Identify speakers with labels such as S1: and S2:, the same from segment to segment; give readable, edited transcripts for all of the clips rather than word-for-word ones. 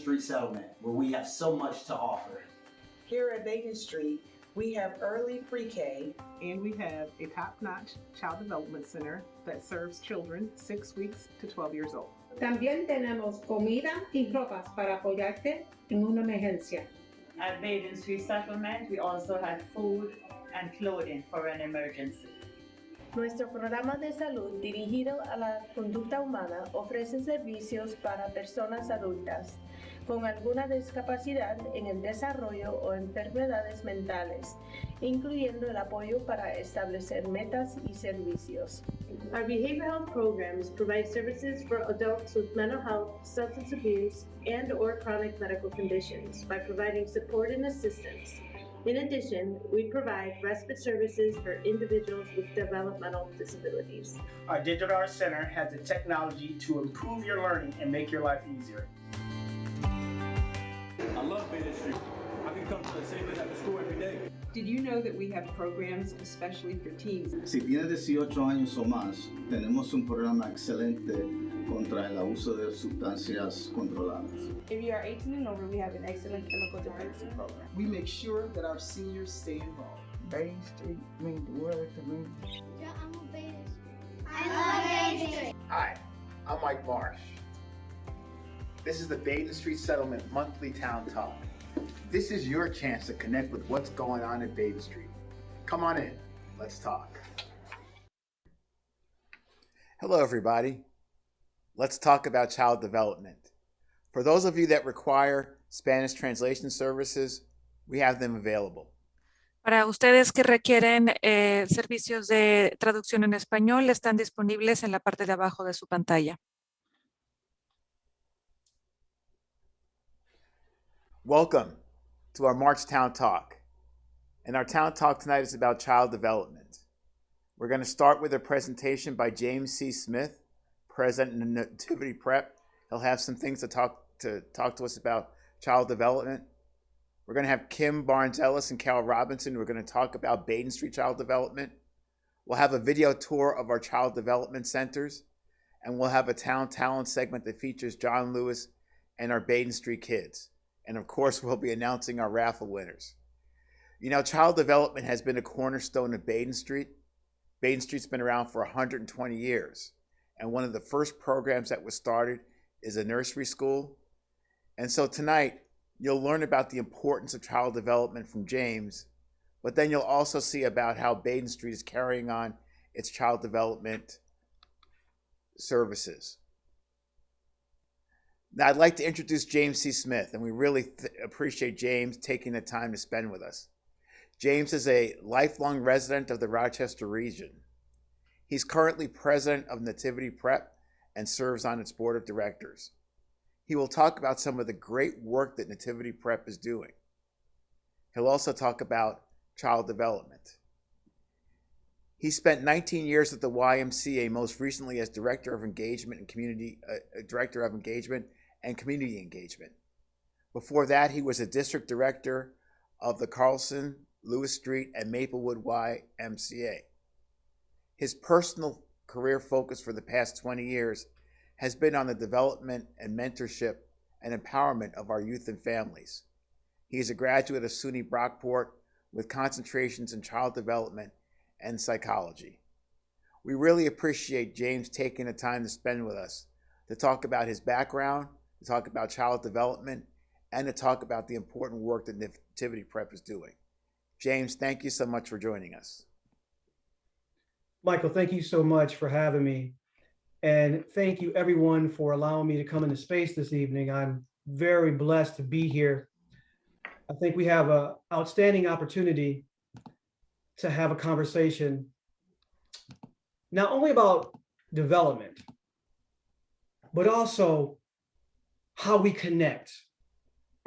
S1: BadenStreet settlement, where we have so much to offer.
S2: Here at BadenStreet, we have early pre-K,
S3: and we have a top-notch child development center that serves children 6 weeks to 12 years old.
S4: También tenemos comida y ropas para apoyarte en una emergencia.
S5: At BadenStreet Settlement, we also have food and clothing for an emergency.
S6: Nuestro programa de salud dirigido a la conducta humana ofrece servicios para personas adultas con alguna discapacidad en el desarrollo o enfermedades mentales, incluyendo el apoyo para establecer metas y servicios.
S7: Our behavioral health programs provide services for adults with mental health, substance abuse, and/or chronic medical conditions by providing support and assistance. In addition, we provide respite services for individuals with developmental disabilities.
S1: Our Digital Arts Center has the technology to improve your learning and make your life easier.
S8: I love BadenStreet. I can come to the same place after school every day.
S3: Did you know that we have programs especially for teens?
S9: Si tienes 18 años o más, tenemos un programa excelente contra el abuso de sustancias controladas.
S10: If you are 18 and over, we have an excellent chemical dependency program.
S2: we make sure that our seniors stay involved.
S11: BadenStreet means the world to me.
S12: Yeah, I'm a BadenStreet. I love BadenStreet.
S13: Hi, I'm Mike Marsh. This is the BadenStreet Settlement Monthly Town Talk. This is your chance to connect with what's going on at BadenStreet. Come on in, let's talk. Hello, everybody. Let's talk about child development. For those of you that require Spanish translation services, we have them available.
S14: Para ustedes que requieren servicios de traducción en español, están disponibles en la parte de abajo de su pantalla.
S13: Welcome to our March Town Talk. And our Town Talk tonight is about child development. We're going to start with a presentation by James C. Smith, President of Nativity Prep. He'll have some things to talk to us about child development. We're going to have Kim Barnes-Ellis and Cal Robinson who are going to talk about BadenStreet child development. We'll have a video tour of our child development centers, and we'll have a town talent segment that features John Lewis and our BadenStreet kids. And of course, we'll be announcing our raffle winners. You know, child development has been a cornerstone of BadenStreet. BadenStreet's been around for 120 years. And one of the first programs that was started is a nursery school. And so tonight, you'll learn about the importance of child development from James, but then you'll also see about how BadenStreet is carrying on its child development services. Now, I'd like to introduce James C. Smith, and we really appreciate James taking the time to spend with us. James is a lifelong resident of the Rochester region. He's currently president of Nativity Prep and serves on its board of directors. He will talk about some of the great work that Nativity Prep is doing. He'll also talk about child development. He spent 19 years at the YMCA, most recently as Director of Engagement and Community Engagement. Before that, he was a District Director of the Carlson, Lewis Street, and Maplewood YMCA. His personal career focus for the past 20 years has been on the development and mentorship and empowerment of our youth and families. He is a graduate of SUNY Brockport with concentrations in child development and psychology. We really appreciate James taking the time to spend with us to talk about his background, to talk about child development, and to talk about the important work that Nativity Prep is doing. James, thank you so much for joining us.
S15: Michael, thank you so much for having me. And thank you everyone for allowing me to come into space this evening. I'm very blessed to be here. I think we have an outstanding opportunity to have a conversation not only about development, but also how we connect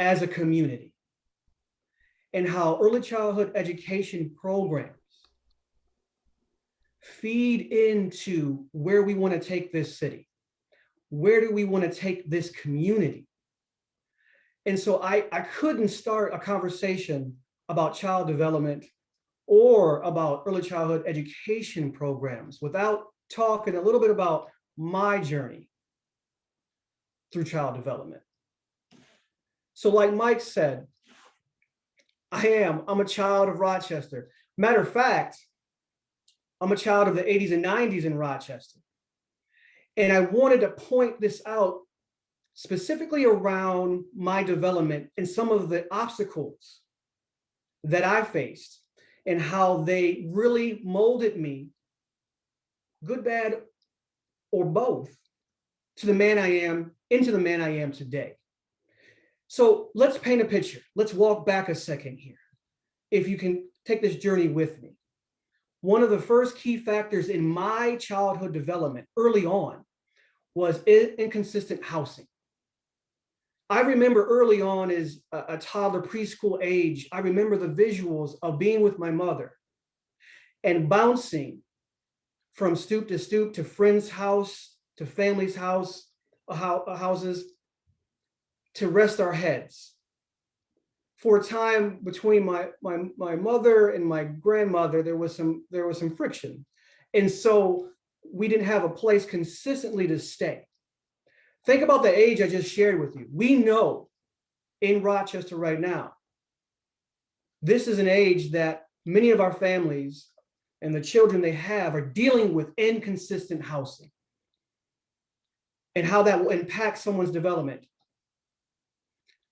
S15: as a community and how early childhood education programs feed into where we want to take this city. Where do we want to take this community? And so I couldn't start a conversation about child development or about early childhood education programs without talking a little bit about my journey through child development. So like Mike said, I'm a child of Rochester. Matter of fact, I'm a child of the 80s and 90s in Rochester. And I wanted to point this out specifically around my development and some of the obstacles that I faced and how they really molded me, good, bad, or both, to the man I am, into the man I am today. So let's paint a picture. Let's walk back a second here. If you can take this journey with me. One of the first key factors in my childhood development early on was inconsistent housing. I remember early on as a toddler preschool age, I remember the visuals of being with my mother and bouncing from stoop to friend's house, to family's houses, to rest our heads. For a time between my mother and my grandmother, there was some friction. And so we didn't have a place consistently to stay. Think about the age I just shared with you. We know in Rochester right now, this is an age that many of our families and the children they have are dealing with inconsistent housing and how that will impact someone's development.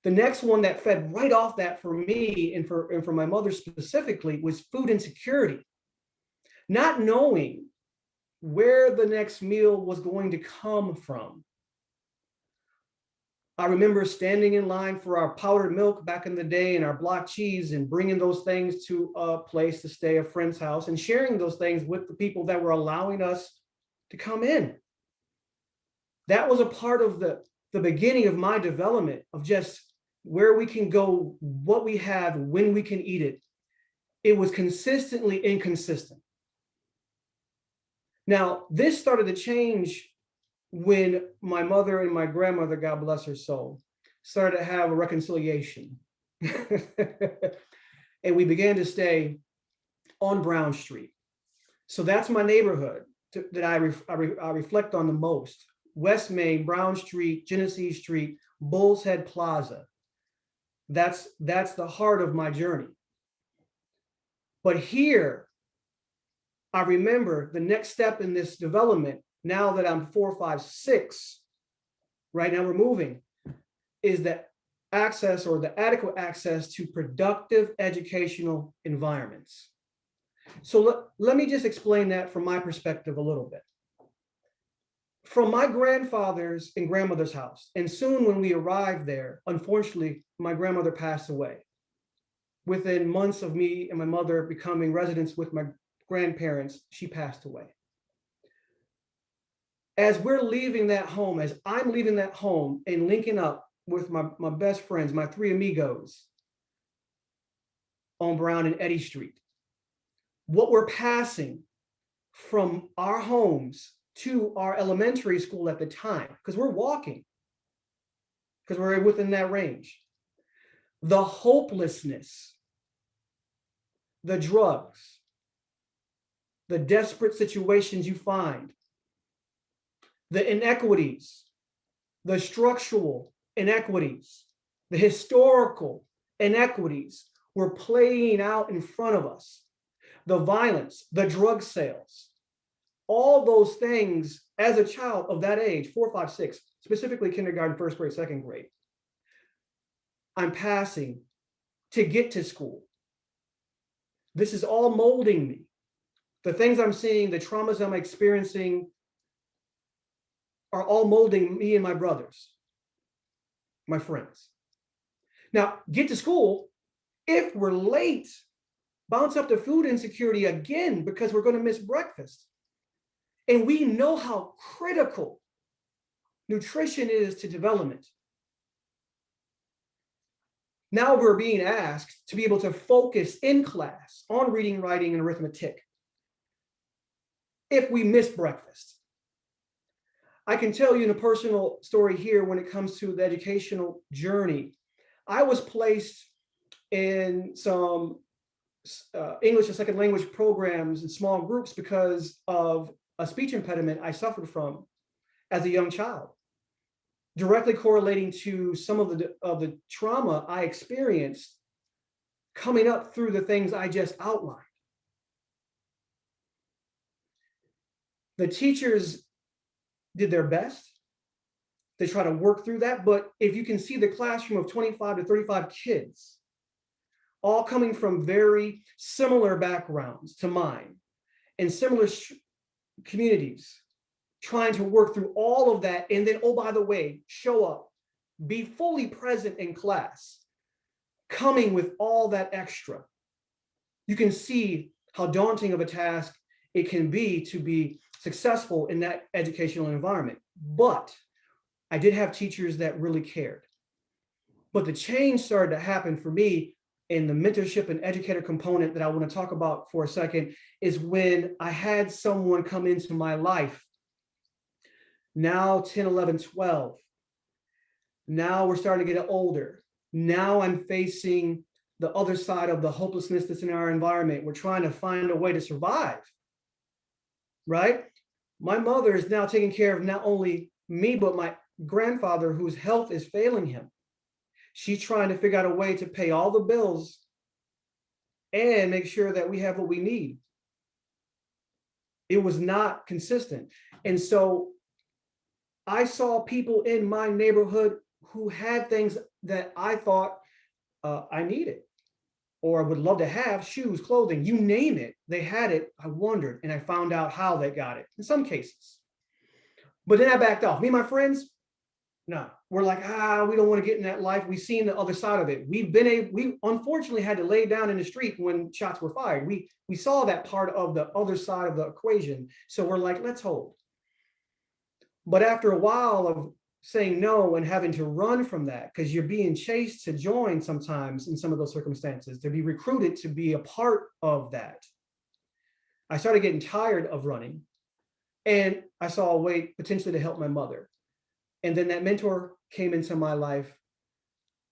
S15: The next one that fed right off that for me and for my mother specifically was food insecurity. Not knowing where the next meal was going to come from. I remember standing in line for our powdered milk back in the day and our block cheese and bringing those things to a place to stay, a friend's house, and sharing those things with the people that were allowing us to come in. That was a part of the beginning of my development of just where we can go, what we have, when we can eat it. It was consistently inconsistent. Now, this started to change when my mother and my grandmother, God bless her soul, started to have a reconciliation. And we began to stay on Brown Street. So that's my neighborhood that I reflect on the most. West Main, Brown Street, Genesee Street, Bull's Head Plaza. That's the heart of my journey. But here, I remember the next step in this development, now that I'm 4, 5, 6, right now we're moving, is the access or the adequate access to productive educational environments. So let me just explain that from my perspective a little bit. From my grandfather's and grandmother's house, and soon when we arrived there, unfortunately, my grandmother passed away. Within months of me and my mother becoming residents with my grandparents, she passed away. As we're leaving that home, as I'm leaving that home and linking up with my best friends, my 3 amigos on Brown and Eddy Street, what we're passing from our homes to our elementary school at the time, because we're walking, because we're within that range. The hopelessness, the drugs, the desperate situations you find, the inequities, the structural inequities, the historical inequities were playing out in front of us. The violence, the drug sales, all those things as a child of that age, 4, 5, 6, specifically kindergarten, 1st grade, 2nd grade, I'm passing to get to school. This is all molding me. The things I'm seeing, the traumas I'm experiencing are all molding me and my brothers, my friends. Now, get to school, if we're late, bounce up to food insecurity again because we're going to miss breakfast. And we know how critical nutrition is to development. Now we're being asked to be able to focus in class on reading, writing, and arithmetic if we miss breakfast. I can tell you in a personal story here when it comes to the educational journey. I was placed in some English as second language programs in small groups because of a speech impediment I suffered from as a young child. directly correlating to some of the trauma I experienced coming up through the things I just outlined. The teachers did their best. They try to work through that, but if you can see the classroom of 25 to 35 kids, all coming from very similar backgrounds to mine, in similar communities, trying to work through all of that, and then, oh, by the way, show up, be fully present in class, coming with all that extra. You can see how daunting of a task it can be to be successful in that educational environment. But I did have teachers that really cared. But the change started to happen for me in the mentorship and educator component that I want to talk about for a second is when I had someone come into my life, now 10, 11, 12. Now we're starting to get older. Now I'm facing the other side of the hopelessness that's in our environment. We're trying to find a way to survive, right? My mother is now taking care of not only me, but my grandfather whose health is failing him. She's trying to figure out a way to pay all the bills and make sure that we have what we need. It was not consistent. And so I saw people in my neighborhood who had things that I thought I needed or would love to have, shoes, clothing, you name it. They had it. I wondered, and I found out how they got it in some cases. But then I backed off. Me and my friends, no, we're like, we don't want to get in that life. We've seen the other side of it. We unfortunately had to lay down in the street when shots were fired. We saw that part of the other side of the equation. So we're like, let's hold. But after a while of saying no and having to run from that, because you're being chased to join sometimes in some of those circumstances, to be recruited to be a part of that, I started getting tired of running. And I saw a way potentially to help my mother. And then that mentor came into my life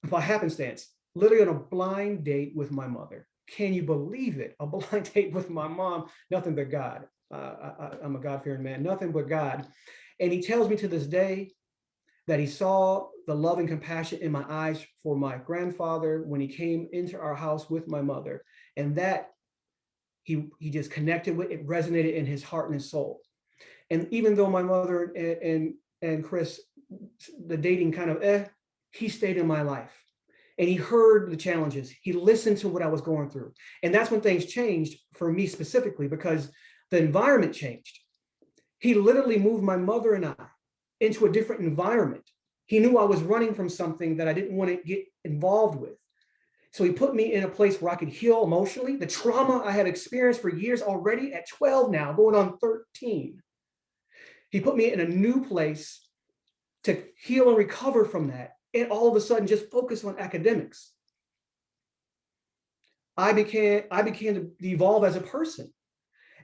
S15: by happenstance, literally on a blind date with my mother. Can you believe it? A blind date with my mom, nothing but God. I'm a God-fearing man, nothing but God. And he tells me to this day that he saw the love and compassion in my eyes for my grandfather when he came into our house with my mother. And that he just connected with, it resonated in his heart and his soul. And even though my mother and Chris, the dating kind of, he stayed in my life. And he heard the challenges. He listened to what I was going through. And that's when things changed for me specifically, because the environment changed. He literally moved my mother and I into a different environment. He knew I was running from something that I didn't want to get involved with. So he put me in a place where I could heal emotionally. The trauma I had experienced for years already at 12 now, going on 13. He put me in a new place to heal and recover from that. And all of a sudden just focus on academics. I began to evolve as a person.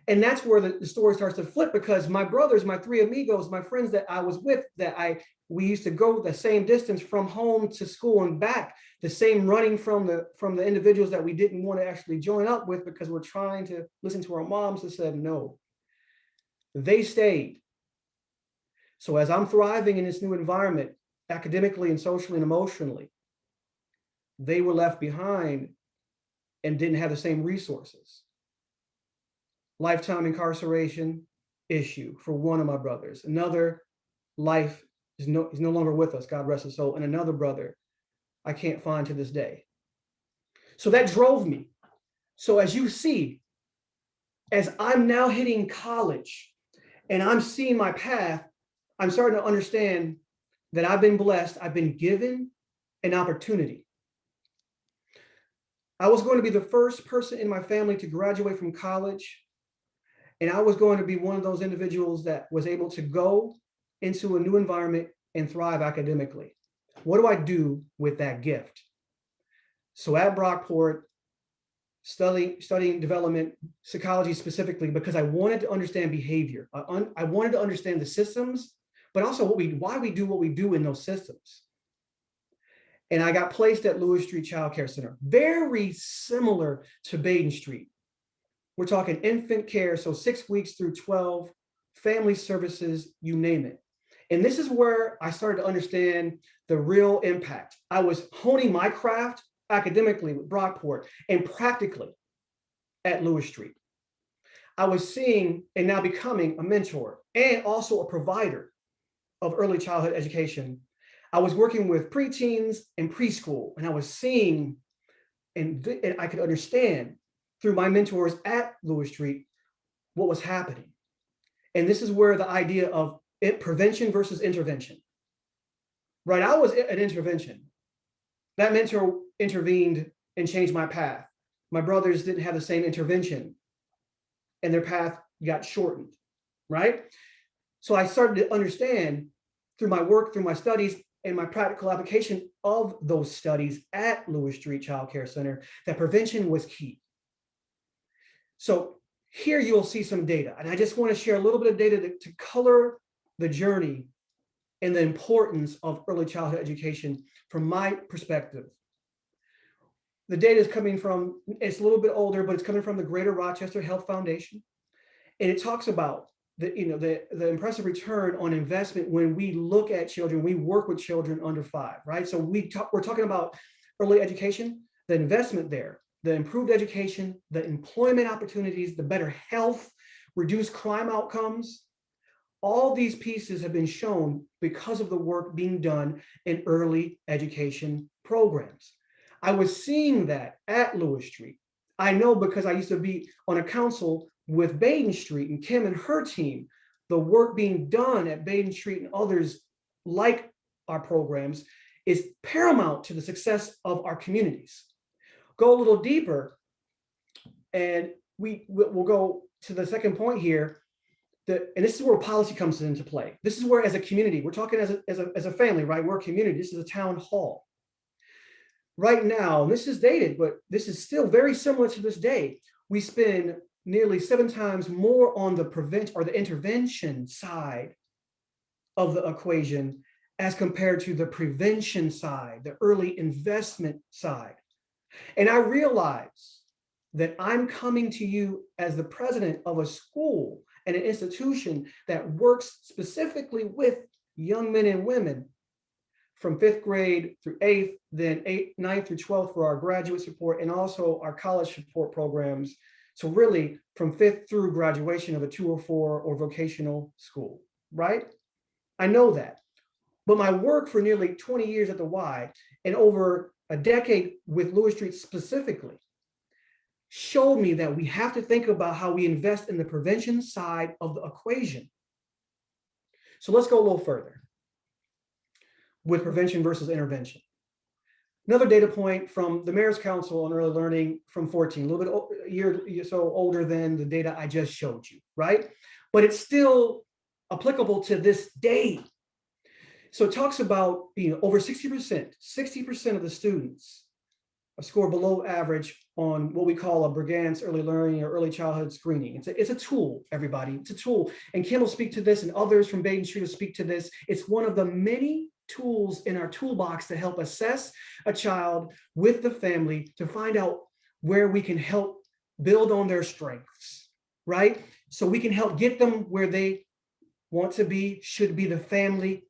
S15: And that's where the story starts to flip, because my brothers, my three amigos, my friends that I was with, we used to go the same distance from home to school and back, the same running from the individuals that we didn't want to actually join up with because we're trying to listen to our moms that said no. They stayed. So as I'm thriving in this new environment, academically and socially and emotionally, they were left behind and didn't have the same resources. Lifetime incarceration issue for one of my brothers. Another life is no longer with us, God rest his soul. And another brother I can't find to this day. So that drove me. So as you see, as I'm now hitting college and I'm seeing my path, I'm starting to understand that I've been blessed. I've been given an opportunity. I was going to be the first person in my family to graduate from college. And I was going to be one of those individuals that was able to go into a new environment and thrive academically. What do I do with that gift? So at Brockport, studying development, psychology specifically, because I wanted to understand behavior. I wanted to understand the systems, but also why we do what we do in those systems. And I got placed at Lewis Street Child Care Center, very similar to BadenStreet. We're talking infant care, so 6 weeks through 12, family services, you name it. And this is where I started to understand the real impact. I was honing my craft academically with Brockport and practically at Lewis Street. I was seeing and now becoming a mentor and also a provider of early childhood education. I was working with preteens and preschool, and I was seeing and I could understand through my mentors at Lewis Street what was happening. And this is where the idea of prevention versus intervention, right? I was an intervention. That mentor intervened and changed my path. My brothers didn't have the same intervention and their path got shortened, right? So I started to understand through my work, through my studies, and my practical application of those studies at Lewis Street Child Care Center that prevention was key. So here you'll see some data, and I just want to share a little bit of data to color the journey and the importance of early childhood education from my perspective. The data is coming from, it's a little bit older, but it's coming from the Greater Rochester Health Foundation. And it talks about the impressive return on investment when we look at children, we work with children under 5, right? So we're talking about early education, the investment there, the improved education, the employment opportunities, the better health, reduced crime outcomes. All these pieces have been shown because of the work being done in early education programs. I was seeing that at Lewis Street. I know because I used to be on a council with BadenStreet and Kim and her team, the work being done at BadenStreet and others like our programs is paramount to the success of our communities. Go a little deeper, and we'll go to the second point here. And this is where policy comes into play. This is where, as a community, we're talking as a family, right? We're a community. This is a town hall. Right now, this is dated, but this is still very similar to this day. We spend nearly 7 times more on the intervention side of the equation as compared to the prevention side, the early investment side. And I realize that I'm coming to you as the president of a school and an institution that works specifically with young men and women from 5th grade through 8th, then 9th through 12th for our graduate support, and also our college support programs. So really from 5th through graduation of a 204 or vocational school, right? I know that. But my work for nearly 20 years at the Y and over a decade with Lewis Street specifically showed me that we have to think about how we invest in the prevention side of the equation. So let's go a little further with prevention versus intervention. Another data point from the Mayor's Council on Early Learning from 14, a little bit a year or so older than the data I just showed you, right? But it's still applicable to this day. So it talks about over 60% of the students score below average on what we call a Brigance early learning or early childhood screening. It's a tool, everybody. It's a tool. And Kim will speak to this, and others from BadenStreet will speak to this. It's one of the many tools in our toolbox to help assess a child with the family to find out where we can help build on their strengths, right? So we can help get them where they want to be, should be, the family,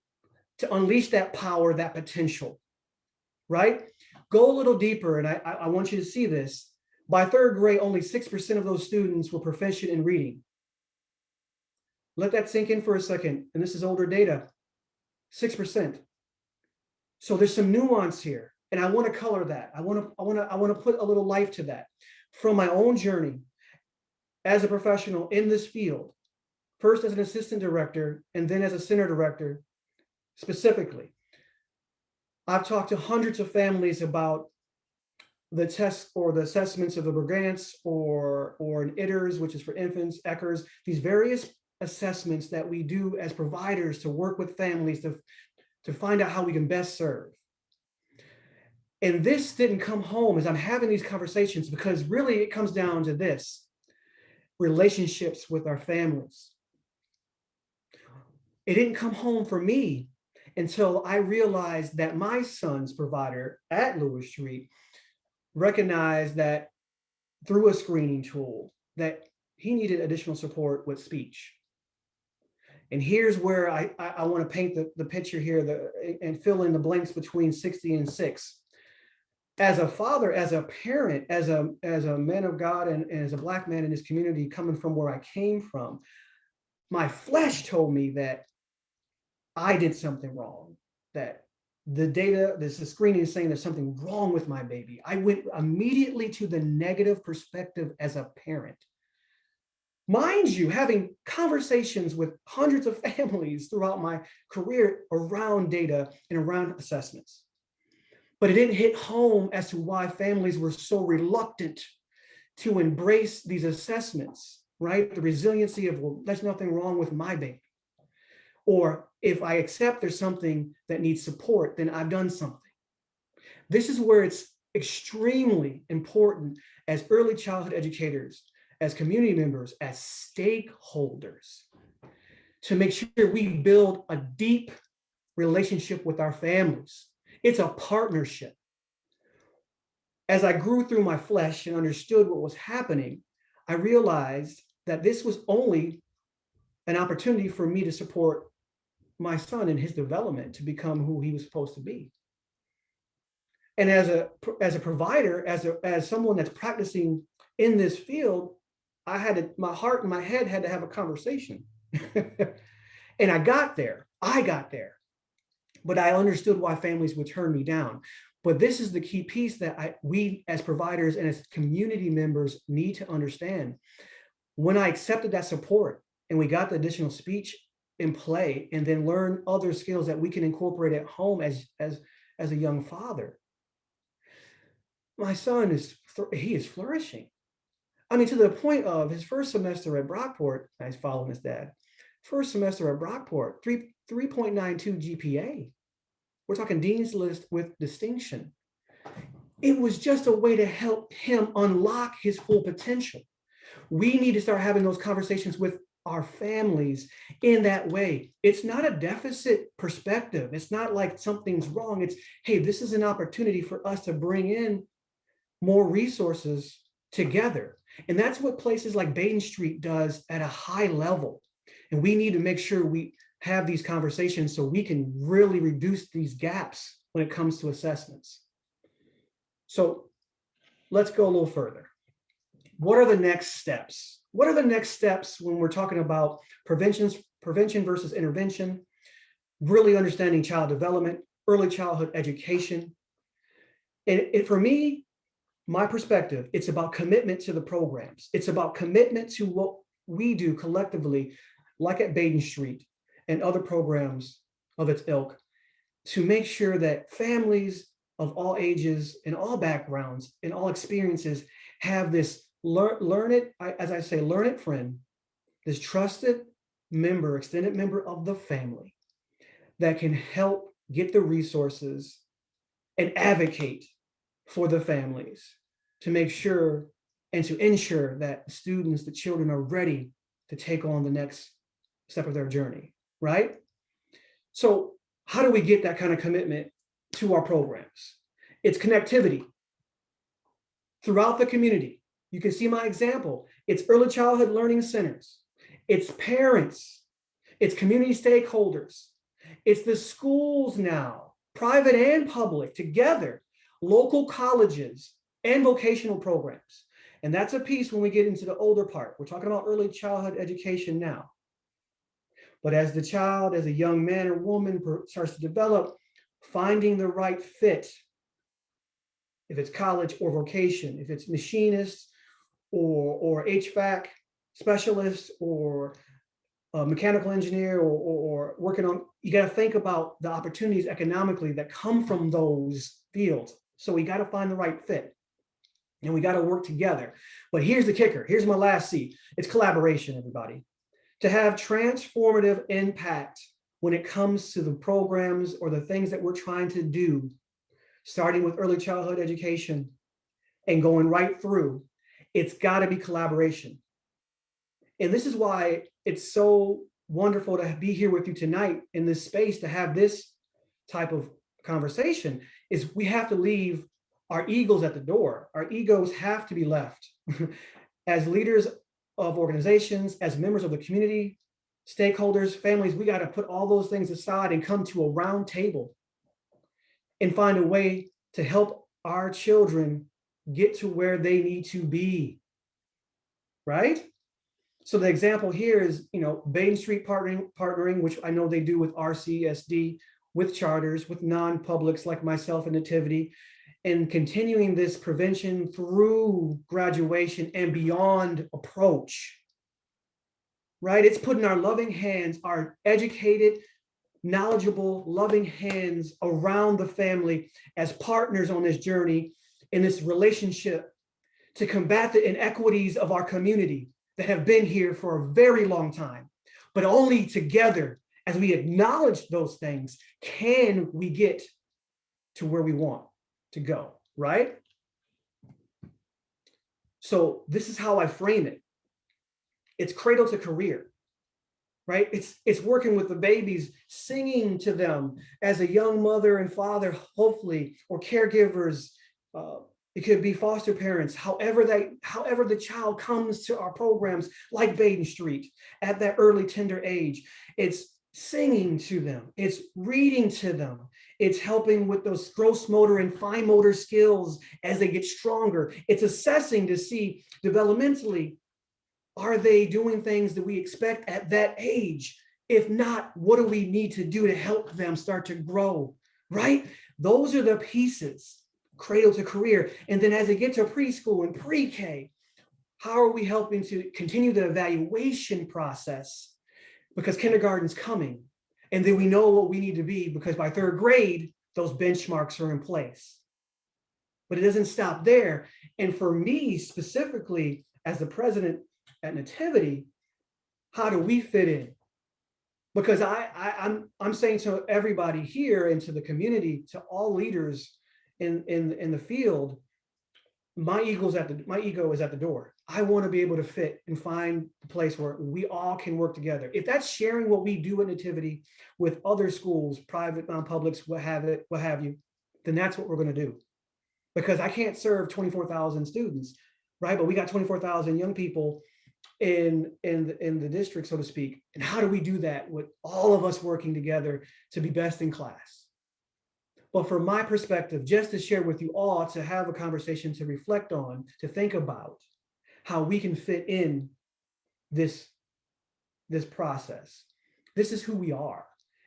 S15: to unleash that power, that potential, right? Go a little deeper, and I want you to see this. By 3rd grade, only 6% of those students were proficient in reading. Let that sink in for a second, and this is older data, 6%. So there's some nuance here, and I want to color that. I want to put a little life to that. From my own journey as a professional in this field, first as an assistant director, and then as a center director specifically, I've talked to hundreds of families about the tests or the assessments of the Brigance or an ITERS, which is for infants, ECHRS, these various assessments that we do as providers to work with families to find out how we can best serve. And this didn't come home as I'm having these conversations, because really it comes down to this: relationships with our families. It didn't come home for me until I realized that my son's provider at Lewis Street recognized that through a screening tool that he needed additional support with speech. And here's where I want to paint the picture here and fill in the blanks between 60 and 6. As a father, as a parent, as a man of God, and as a Black man in this community, coming from where I came from, my flesh told me that I did something wrong, that the screening is saying there's something wrong with my baby. I went immediately to the negative perspective as a parent. Mind you, having conversations with hundreds of families throughout my career around data and around assessments. But it didn't hit home as to why families were so reluctant to embrace these assessments, right? The resiliency of, well, there's nothing wrong with my baby. Or if I accept there's something that needs support, then I've done something. This is where it's extremely important as early childhood educators, as community members, as stakeholders, to make sure we build a deep relationship with our families. It's a partnership. As I grew through my flesh and understood what was happening, I realized that this was only an opportunity for me to support my son in his development to become who he was supposed to be. And as a provider, as someone that's practicing in this field, my heart and my head had to have a conversation. And I got there, but I understood why families would turn me down. But this is the key piece that we as providers and as community members need to understand. When I accepted that support and we got the additional speech in play, and then learn other skills that we can incorporate at home as a young father, my son is flourishing. I mean, to the point of his first semester at Brockport, he's following his dad. First semester at Brockport, 3.92 GPA. We're talking Dean's List with distinction. It was just a way to help him unlock his full potential. We need to start having those conversations with our families in that way. It's not a deficit perspective. It's not like something's wrong. It's, hey, this is an opportunity for us to bring in more resources together. And that's what places like BadenStreet does at a high level. And we need to make sure we have these conversations so we can really reduce these gaps when it comes to assessments. So let's go a little further. What are the next steps? What are the next steps when we're talking about prevention versus intervention, really understanding child development, early childhood education? And for me, my perspective, it's about commitment to the programs. It's about commitment to what we do collectively, like at BadenStreet and other programs of its ilk, to make sure that families of all ages and all backgrounds and all experiences have this learn it friend, this trusted member, extended member of the family that can help get the resources and advocate for the families to make sure and to ensure that students, the children, are ready to take on the next step of their journey, right? So how do we get that kind of commitment to our programs? It's connectivity throughout the community. You can see my example. It's early childhood learning centers. It's parents. It's community stakeholders. It's the schools now, private and public, together, local colleges and vocational programs. And that's a piece when we get into the older part. We're talking about early childhood education now. But as the child, as a young man or woman starts to develop, finding the right fit, if it's college or vocation, if it's machinist or HVAC specialist or a mechanical engineer or working on, you got to think about the opportunities economically that come from those fields. So we got to find the right fit and we got to work together. But here's the kicker. Here's my last C. It's collaboration, everybody. To have transformative impact when it comes to the programs or the things that we're trying to do, starting with early childhood education and going right through, it's got to be collaboration. And this is why it's so wonderful to be here with you tonight in this space to have this type of conversation. Is we have to leave our egos at the door. Our egos have to be left. As leaders of organizations, as members of the community, stakeholders, families, we got to put all those things aside and come to a round table and find a way to help our children get to where they need to be, right? So the example here is, BadenStreet partnering, which I know they do with RCSD, with charters, with non-publics like myself and Nativity, and continuing this prevention through graduation and beyond approach, right? It's putting our loving hands, our educated, knowledgeable, loving hands around the family as partners on this journey in this relationship to combat the inequities of our community that have been here for a very long time. But only together, as we acknowledge those things, can we get to where we want to go, right? So this is how I frame it. It's cradle to career, right? It's working with the babies, singing to them as a young mother and father, hopefully, or caregivers. It could be foster parents, however the child comes to our programs like BadenStreet at that early tender age. It's singing to them, it's reading to them, it's helping with those gross motor and fine motor skills as they get stronger. It's assessing to see developmentally, are they doing things that we expect at that age? If not, what do we need to do to help them start to grow, right? Those are the pieces, cradle to career. And then as they get to preschool and pre-K, how are we helping to continue the evaluation process? Because kindergarten's coming. And then we know what we need to be, because by third grade, those benchmarks are in place. But it doesn't stop there. And for me specifically, as the president at Nativity, how do we fit in? Because I'm saying to everybody here and to the community, to all leaders in the field, my ego is at the door. I want to be able to fit and find a place where we all can work together. If that's sharing what we do at Nativity with other schools, private, non-publics, what have you, then that's what we're going to do. Because I can't serve 24,000 students, right? But we got 24,000 young people in the district, so to speak. And how do we do that with all of us working together to be best in class? But from my perspective, just to share with you all, to have a conversation to reflect on, to think about how we can fit in this process. This is who we are.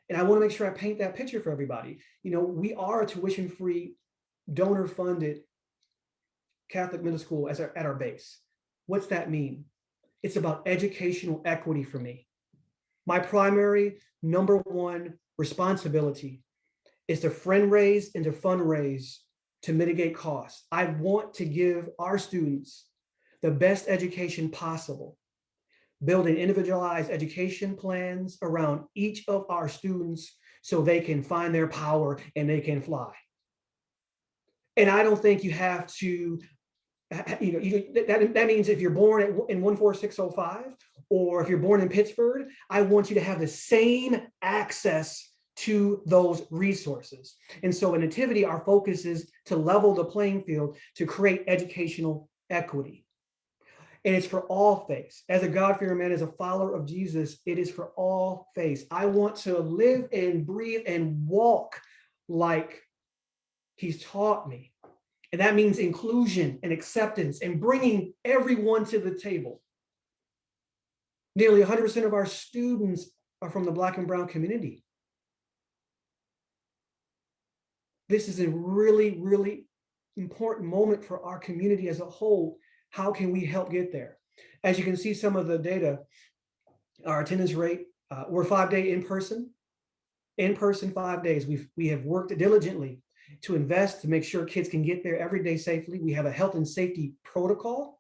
S15: And I want to make sure I paint that picture for everybody. We are a tuition-free, donor-funded Catholic middle school at our base. What's that mean? It's about educational equity for me. My primary number one responsibility is to friend raise and to fundraise to mitigate costs. I want to give our students the best education possible, building individualized education plans around each of our students so they can find their power and they can fly. And I don't think you have to, that means if you're born in 14605 or if you're born in Pittsburgh, I want you to have the same access to those resources. And so in Nativity, our focus is to level the playing field, to create educational equity. And it's for all faiths. As a God-fearing man, as a follower of Jesus, it is for all faiths. I want to live and breathe and walk like he's taught me. And that means inclusion and acceptance and bringing everyone to the table. Nearly 100% of our students are from the Black and Brown community. This is a really, really important moment for our community as a whole. How can we help get there? As you can see some of the data, our attendance rate, we're 5-day in person 5 days. We have worked diligently to invest to make sure kids can get there every day safely. We have a health and safety protocol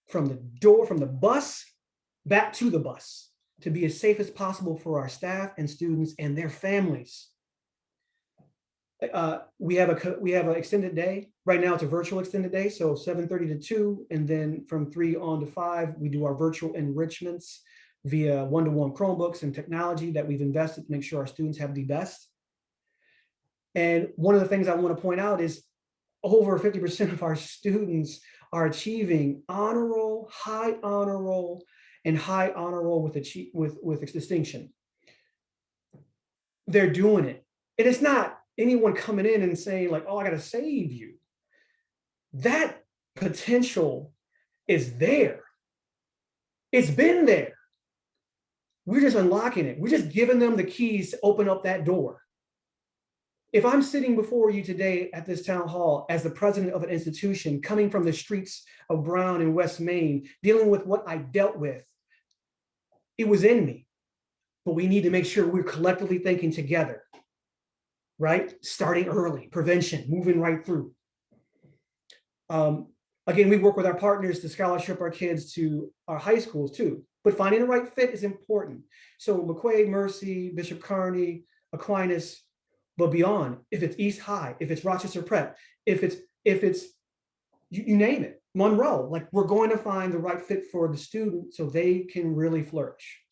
S15: from the bus back to the bus to be as safe as possible for our staff and students and their families. We have an extended day. Right now it's a virtual extended day, so 7:30 to 2, and then from 3 on to 5, we do our virtual enrichments via one-to-one Chromebooks and technology that we've invested to make sure our students have the best. And one of the things I want to point out is over 50% of our students are achieving honor roll, high honor roll, and high honor roll with distinction. They're doing it. And it's not anyone coming in and saying like, oh, I got to save you. That potential is there. It's been there. We're just unlocking it. We're just giving them the keys to open up that door. If I'm sitting before you today at this town hall as the president of an institution coming from the streets of Brown and West Main, dealing with what I dealt with, it was in me. But we need to make sure we're collectively thinking together, right? Starting early, prevention, moving right through. Again, we work with our partners to scholarship our kids to our high schools too, but finding the right fit is important. So McQuaid, Mercy, Bishop Kearney, Aquinas, but beyond, if it's East High, if it's Rochester Prep, if it's you name it, Monroe, like we're going to find the right fit for the student so they can really flourish.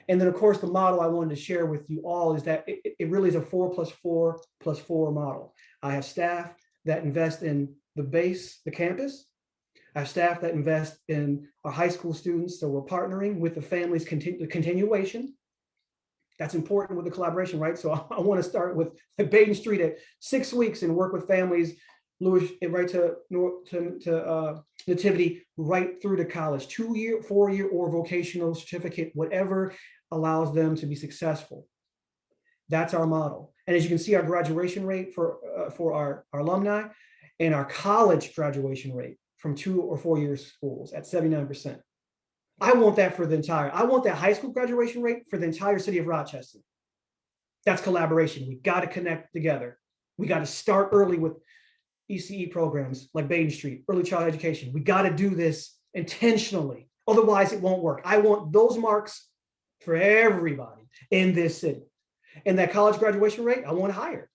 S15: And then of course, the model I wanted to share with you all is that it really is a 4+4+4 model. I have staff that invest in the base, the campus. I have staff that invest in our high school students. So we're partnering with the families' continuation. That's important with the collaboration, right? So I want to start with BadenStreet at 6 weeks and work with families, Lewis, right to Nativity, right through to college, 2-year, 4-year, or vocational certificate, whatever allows them to be successful. That's our model. And as you can see, our graduation rate for our alumni and our college graduation rate from 2 or 4 year schools at 79%. I want that for I want that high school graduation rate for the entire city of Rochester. That's collaboration. We got to connect together. We got to start early with ECE programs like BadenStreet, early child education. We got to do this intentionally. Otherwise, it won't work. I want those marks for everybody in this city. And that college graduation rate, I want it higher.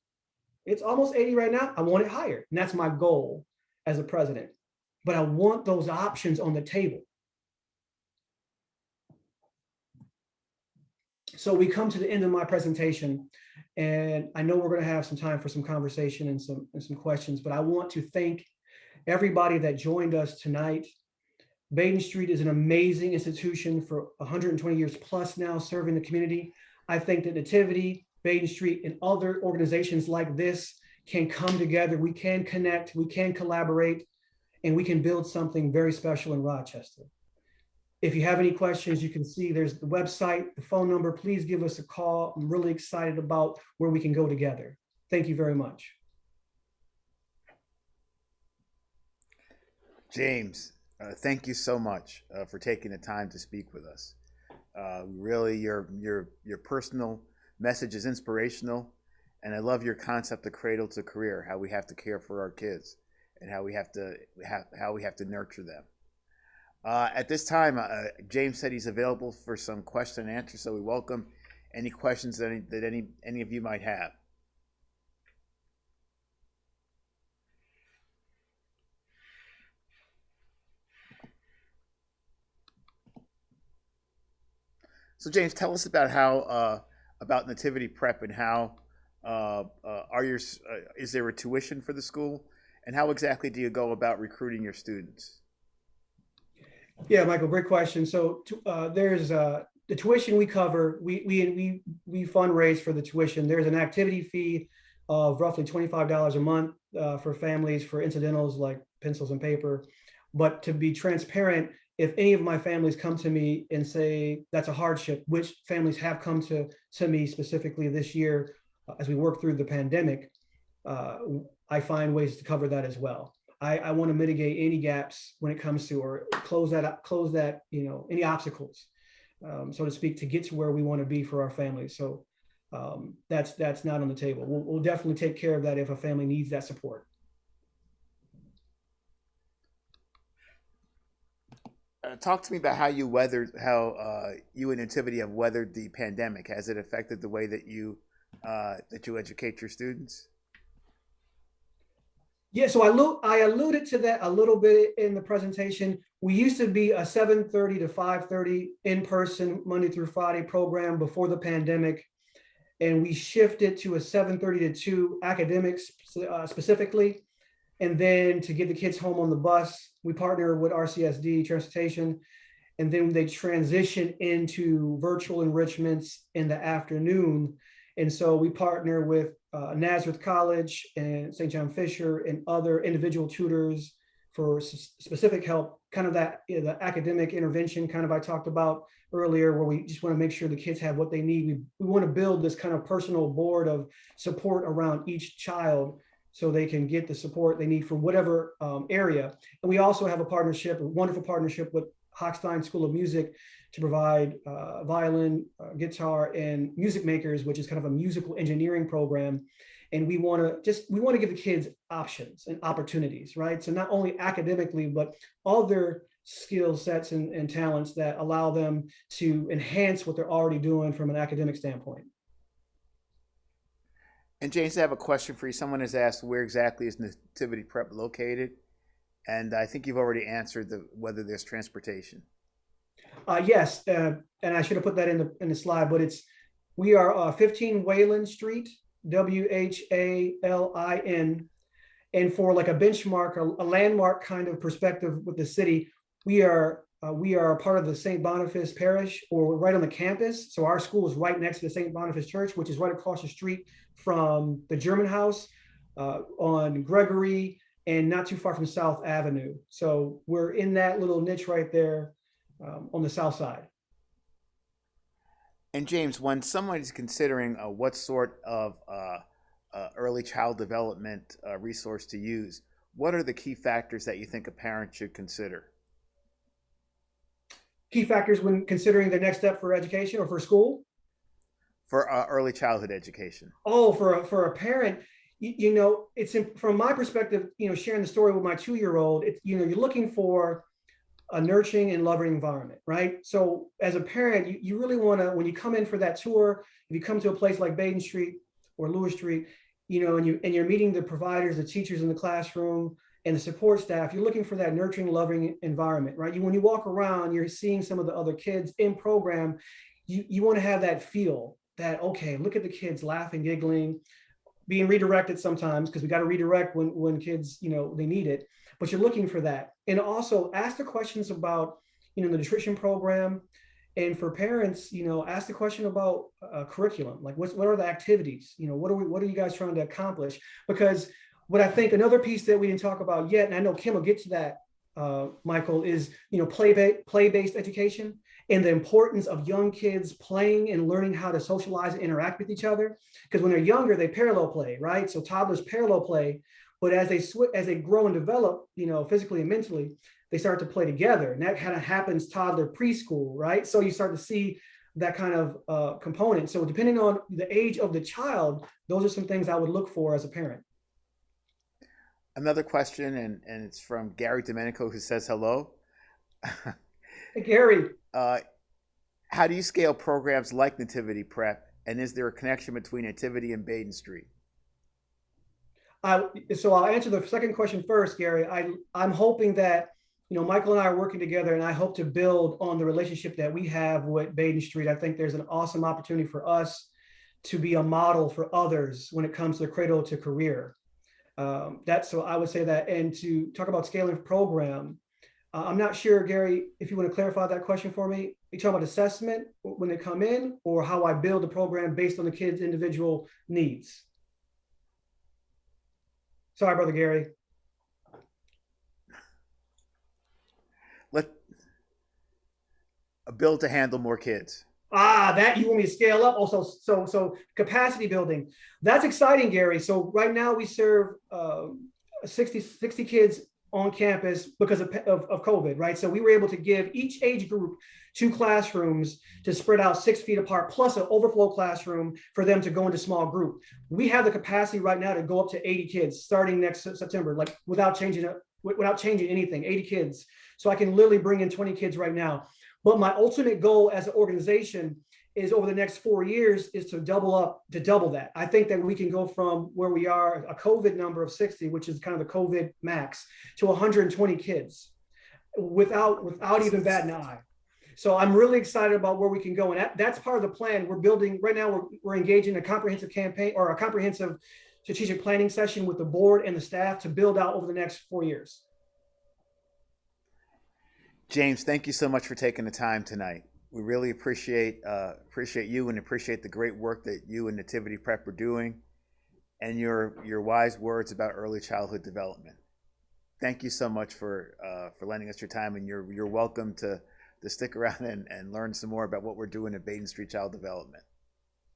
S15: It's almost 80 right now. I want it higher. And that's my goal as a president. But I want those options on the table. So we come to the end of my presentation, and I know we're going to have some time for some conversation and some questions, but I want to thank everybody that joined us tonight. BadenStreet is an amazing institution for 120 years plus now serving the community. I think that Nativity, BadenStreet, and other organizations like this can come together. We can connect, we can collaborate, and we can build something very special in Rochester. If you have any questions, you can see there's the website, the phone number. Please give us a call. I'm really excited about where we can go together. Thank you very much.
S13: James, thank you so much for taking the time to speak with us. Really, your personal message is inspirational, and I love your concept of cradle to career, how we have to care for our kids and how we have to nurture them. At this time, James said he's available for some question and answer, so we welcome any questions that any of you might have. So James, tell us about how about Nativity Prep and how is there a tuition for the school, and how exactly do you go about recruiting your students?
S15: Yeah, Michael, great question. So there's the tuition we cover. We fundraise for the tuition. There's an activity fee of roughly $25 a month for families for incidentals like pencils and paper. But to be transparent, if any of my families come to me and say that's a hardship, which families have come to me specifically this year as we work through the pandemic, I find ways to cover that as well. I want to mitigate any gaps when it comes to, or close that, any obstacles, so to speak, to get to where we want to be for our families. So that's not on the table. We'll definitely take care of that if a family needs that support.
S13: Talk to me about how you and Nativity have weathered the pandemic. Has it affected the way that you educate your students?
S15: Yeah, so I alluded to that a little bit in the presentation. We used to be a 7:30 to 5:30 in-person Monday through Friday program before the pandemic, and we shifted to a 7:30 to 2 academics specifically. And then to get the kids home on the bus, we partner with RCSD Transportation, and then they transition into virtual enrichments in the afternoon. And so we partner with Nazareth College and St. John Fisher and other individual tutors for specific help, kind of that, the academic intervention kind of I talked about earlier, where we just want to make sure the kids have what they need. We want to build this kind of personal board of support around each child so they can get the support they need from whatever area. And we also have a partnership, a wonderful partnership with Hochstein School of Music to provide violin, guitar, and music makers, which is kind of a musical engineering program. And we want to give the kids options and opportunities, right? So not only academically, but all their skill sets and talents that allow them to enhance what they're already doing from an academic standpoint.
S13: And James, I have a question for you. Someone has asked, where exactly is Nativity Prep located? And I think you've already answered whether there's transportation.
S15: Yes, and I should have put that in the slide, but we are 15 Wayland Street, WHALIN. And for like a benchmark, a landmark kind of perspective with the city, we are part of the St. Boniface Parish, or right on the campus. So our school is right next to the St. Boniface Church, which is right across the street from the German House on Gregory, and not too far from South Avenue. So we're in that little niche right there on the south side.
S13: And James, when someone is considering what sort of early child development resource to use, what are the key factors that you think a parent should consider?
S15: Key factors when considering the next step for education or for school?
S13: For early childhood education.
S15: Oh, for a parent, you know, from my perspective, you know, sharing the story with my 2-year-old, you're looking for a nurturing and loving environment, right? So as a parent, you really want to, when you come in for that tour, if you come to a place like BadenStreet or Lewis Street, you know, and you're meeting the providers, the teachers in the classroom, and the support staff, you're looking for that nurturing, loving environment, right? When you walk around, you're seeing some of the other kids in program, you want to have that feel that, okay, look at the kids laughing, giggling, being redirected sometimes, because we got to redirect when kids, you know, they need it, but you're looking for that. And also ask the questions about, you know, the nutrition program. And for parents, you know, ask the question about curriculum, like what are the activities? You know, what are you guys trying to accomplish? Because what I think another piece that we didn't talk about yet, and I know Kim will get to that, Michael, is, you know, play-based education and the importance of young kids playing and learning how to socialize and interact with each other. Because when they're younger, they parallel play, right? So toddlers parallel play, but as they grow and develop, you know, physically and mentally, they start to play together. And that kind of happens toddler preschool, right? So you start to see that kind of component. So depending on the age of the child, those are some things I would look for as a parent.
S13: Another question, and it's from Gary Domenico, who says hello.
S15: Hey, Gary.
S13: How do you scale programs like Nativity Prep, and is there a connection between Nativity and BadenStreet?
S15: So I'll answer the second question first, Gary. I'm hoping that, you know, Michael and I are working together, and I hope to build on the relationship that we have with BadenStreet. I think there's an awesome opportunity for us to be a model for others when it comes to the cradle to career. So I would say that. And to talk about scaling program, I'm not sure, Gary, if you want to clarify that question for me. You talking about assessment when they come in, or how I build the program based on the kids' individual needs? Sorry, Brother Gary.
S13: Build to handle more kids.
S15: That you want me to scale up also. So capacity building. That's exciting, Gary. So right now we serve 60 kids on campus because of COVID, right? So we were able to give each age group 2 classrooms to spread out 6 feet apart, plus an overflow classroom for them to go into small group. We have the capacity right now to go up to 80 kids starting next September, like without changing anything, 80 kids. So I can literally bring in 20 kids right now. But my ultimate goal as an organization is over the next 4 years is to double that. I think that we can go from where we are, a COVID number of 60, which is kind of the COVID max, to 120 kids without even batting an eye. So I'm really excited about where we can go. And that's part of the plan. We're building right now, we're engaging in a comprehensive campaign or a comprehensive strategic planning session with the board and the staff to build out over the next 4 years.
S13: James, thank you so much for taking the time tonight. We really appreciate you and appreciate the great work that you and Nativity Prep are doing, and your wise words about early childhood development. Thank you so much for lending us your time, and you're welcome to stick around and learn some more about what we're doing at BadenStreet Child Development.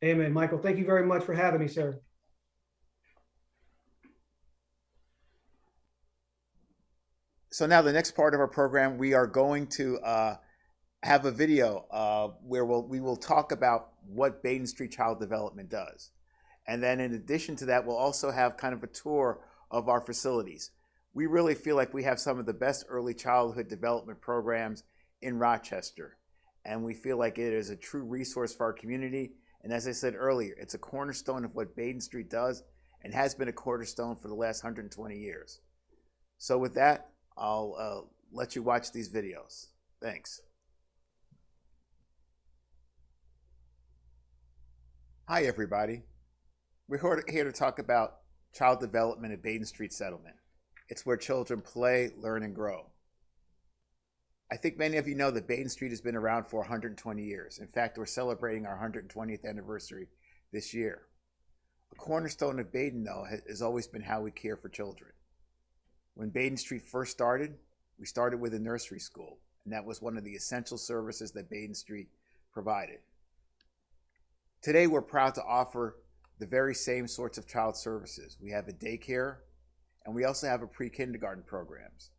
S15: Amen, Michael. Thank you very much for having me, sir.
S13: So now the next part of our program, we are going to have a video where we will talk about what BadenStreet Child Development does. And then in addition to that, we'll also have kind of a tour of our facilities. We really feel like we have some of the best early childhood development programs in Rochester. And we feel like it is a true resource for our community. And as I said earlier, it's a cornerstone of what BadenStreet does and has been a cornerstone for the last 120 years. So with that, I'll let you watch these videos. Thanks. Hi, everybody. We're here to talk about child development at BadenStreet Settlement. It's where children play, learn, and grow. I think many of you know that BadenStreet has been around for 120 years. In fact, we're celebrating our 120th anniversary this year. A cornerstone of Baden, though, has always been how we care for children. When BadenStreet first started, we started with a nursery school, and that was one of the essential services that BadenStreet provided. Today, we're proud to offer the very same sorts of child services. We have a daycare, and we also have a pre-kindergarten programs.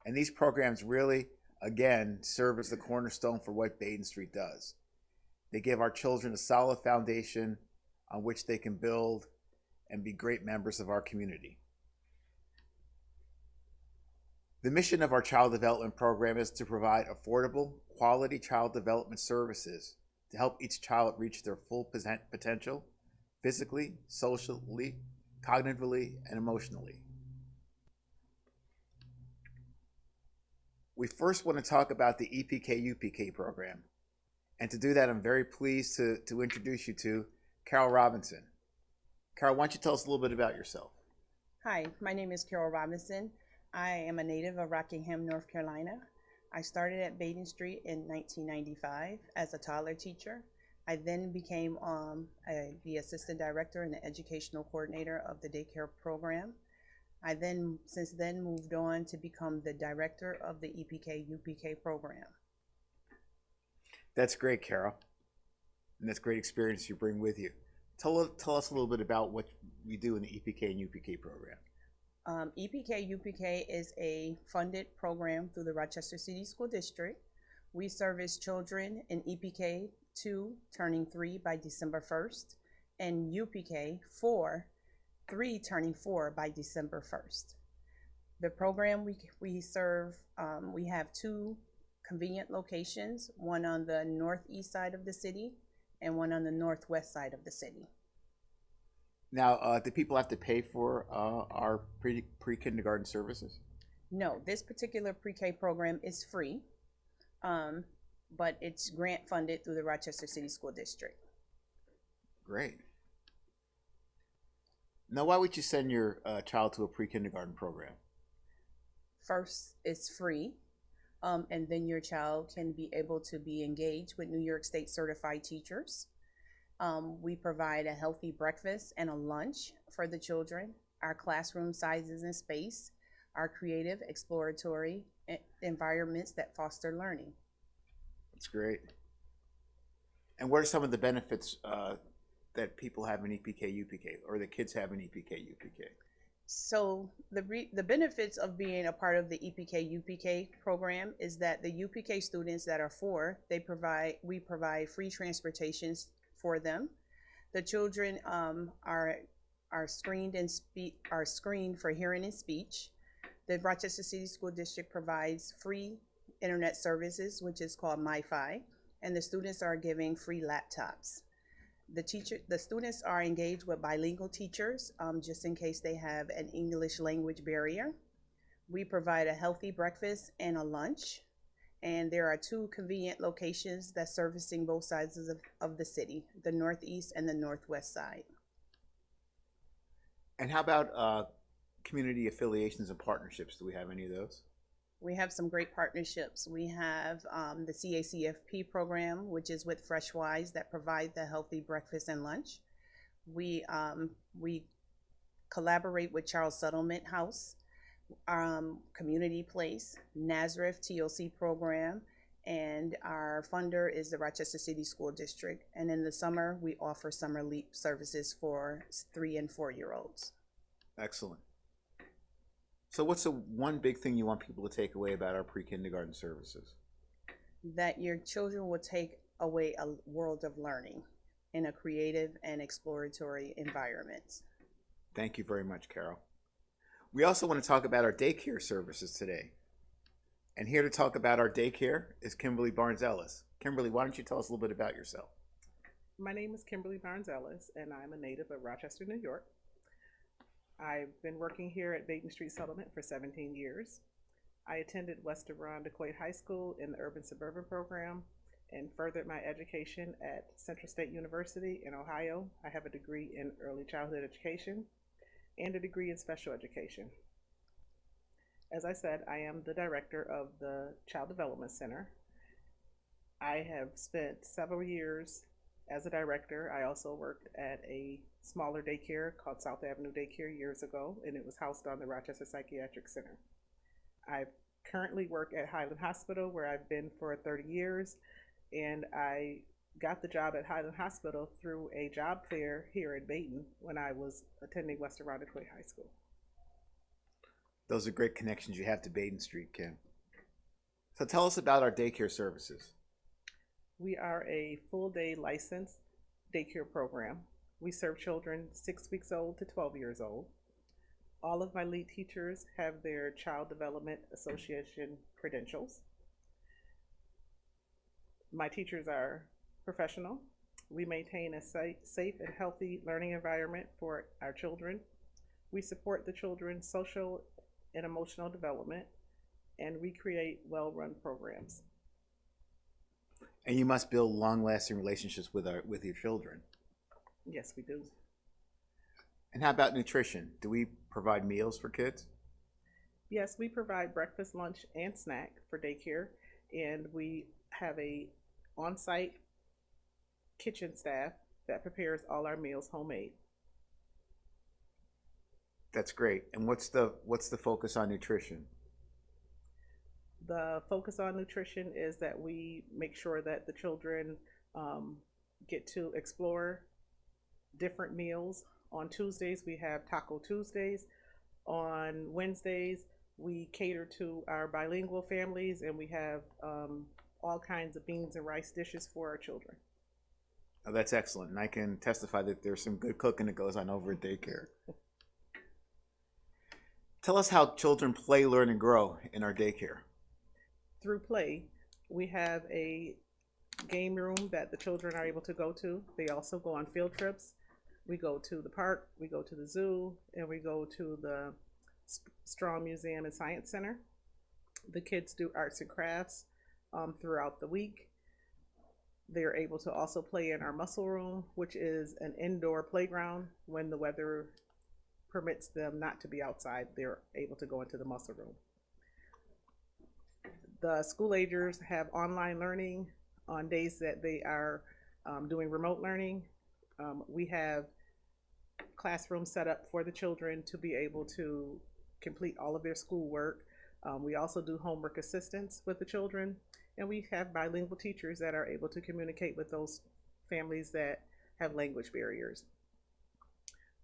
S13: And these programs really, again, serve as the cornerstone for what BadenStreet does. They give our children a solid foundation on which they can build and be great members of our community. The mission of our child development program is to provide affordable, quality child development services to help each child reach their full potential, physically, socially, cognitively, and emotionally. We first want to talk about the EPK-UPK program. And to do that, I'm very pleased to introduce you to Carol Robinson. Carol, why don't you tell us a little bit about yourself?
S16: Hi, my name is Carol Robinson. I am a native of Rockingham, North Carolina. I started at BadenStreet in 1995 as a toddler teacher. I then became the assistant director and the educational coordinator of the daycare program. I then, since then, moved on to become the director of the EPK-UPK program.
S13: That's great, Carol. And that's great experience you bring with you. Tell us a little bit about what we do in the EPK and UPK program.
S16: EPK-UPK is a funded program through the Rochester City School District. We service children in EPK 2 turning 3 by December 1st and UPK 3 turning 4 by December 1st. The program we serve, we have 2 convenient locations, one on the northeast side of the city and one on the northwest side of the city.
S13: Now, do people have to pay for our pre-kindergarten services?
S16: No, this particular pre-K program is free, but it's grant funded through the Rochester City School District.
S13: Great. Now, why would you send your child to a pre-kindergarten program?
S16: First, it's free, and then your child can be able to be engaged with New York State certified teachers. We provide a healthy breakfast and a lunch for the children. Our classroom sizes and space are creative, exploratory environments that foster learning.
S13: That's great. And what are some of the benefits that people have in EPK-UPK, or the kids have in EPK-UPK?
S16: So the benefits of being a part of the EPK-UPK program is that the UPK students that are 4, we provide free transportations for them. The children are screened for hearing and speech. The Rochester City School District provides free internet services, which is called MiFi, and the students are given free laptops. The students are engaged with bilingual teachers, just in case they have an English language barrier. We provide a healthy breakfast and a lunch. And there are 2 convenient locations that's servicing both sides of the city, the northeast and the northwest side.
S13: And how about community affiliations and partnerships? Do we have any of those?
S16: We have some great partnerships. We have the CACFP program, which is with Freshwise, that provide the healthy breakfast and lunch. We collaborate with Charles Settlement House, Community Place, Nazareth TOC program, and our funder is the Rochester City School District. And in the summer, we offer summer leap services for 3 and 4-year-olds.
S13: Excellent. So what's the one big thing you want people to take away about our pre-kindergarten services?
S16: That your children will take away a world of learning in a creative and exploratory environment.
S13: Thank you very much, Carol. We also want to talk about our daycare services today. And here to talk about our daycare is Kimberly Barnes-Ellis. Kimberly, why don't you tell us a little bit about yourself?
S3: My name is Kimberly Barnes-Ellis, and I'm a native of Rochester, New York. I've been working here at BadenStreet Settlement for 17 years. I attended West Irondequoit High School in the Urban Suburban program and furthered my education at Central State University in Ohio. I have a degree in early childhood education and a degree in special education. As I said, I am the director of the Child Development Center. I have spent several years as a director. I also worked at a smaller daycare called South Avenue Daycare years ago, and it was housed on the Rochester Psychiatric Center. I currently work at Highland Hospital, where I've been for 30 years, and I got the job at Highland Hospital through a job fair here in Baden when I was attending West Irondequoit High School.
S13: Those are great connections you have to BadenStreet, Kim. So tell us about our daycare services.
S3: We are a full-day licensed daycare program. We serve children 6 weeks old to 12 years old. All of my lead teachers have their Child Development Association credentials. My teachers are professional. We maintain a safe and healthy learning environment for our children. We support the children's social and emotional development, and we create well-run programs.
S13: And you must build long-lasting relationships with your children.
S3: Yes, we do.
S13: And how about nutrition? Do we provide meals for kids?
S3: Yes, we provide breakfast, lunch, and snack for daycare, and we have a on-site kitchen staff that prepares all our meals homemade.
S13: That's great. And what's the focus on nutrition?
S3: The focus on nutrition is that we make sure that the children get to explore different meals. On Tuesdays, we have Taco Tuesdays. On Wednesdays, we cater to our bilingual families, and we have all kinds of beans and rice dishes for our children.
S13: Oh, that's excellent. And I can testify that there's some good cooking that goes on over at daycare. Tell us how children play, learn, and grow in our daycare.
S3: Through play, we have a game room that the children are able to go to. They also go on field trips. We go to the park, we go to the zoo, and we go to the Strong Museum and Science Center. The kids do arts and crafts throughout the week. They're able to also play in our muscle room, which is an indoor playground. When the weather permits them not to be outside, they're able to go into the muscle room. The school agers have online learning on days that they are doing remote learning. We have classrooms set up for the children to be able to complete all of their schoolwork. We also do homework assistance with the children, and we have bilingual teachers that are able to communicate with those families that have language barriers.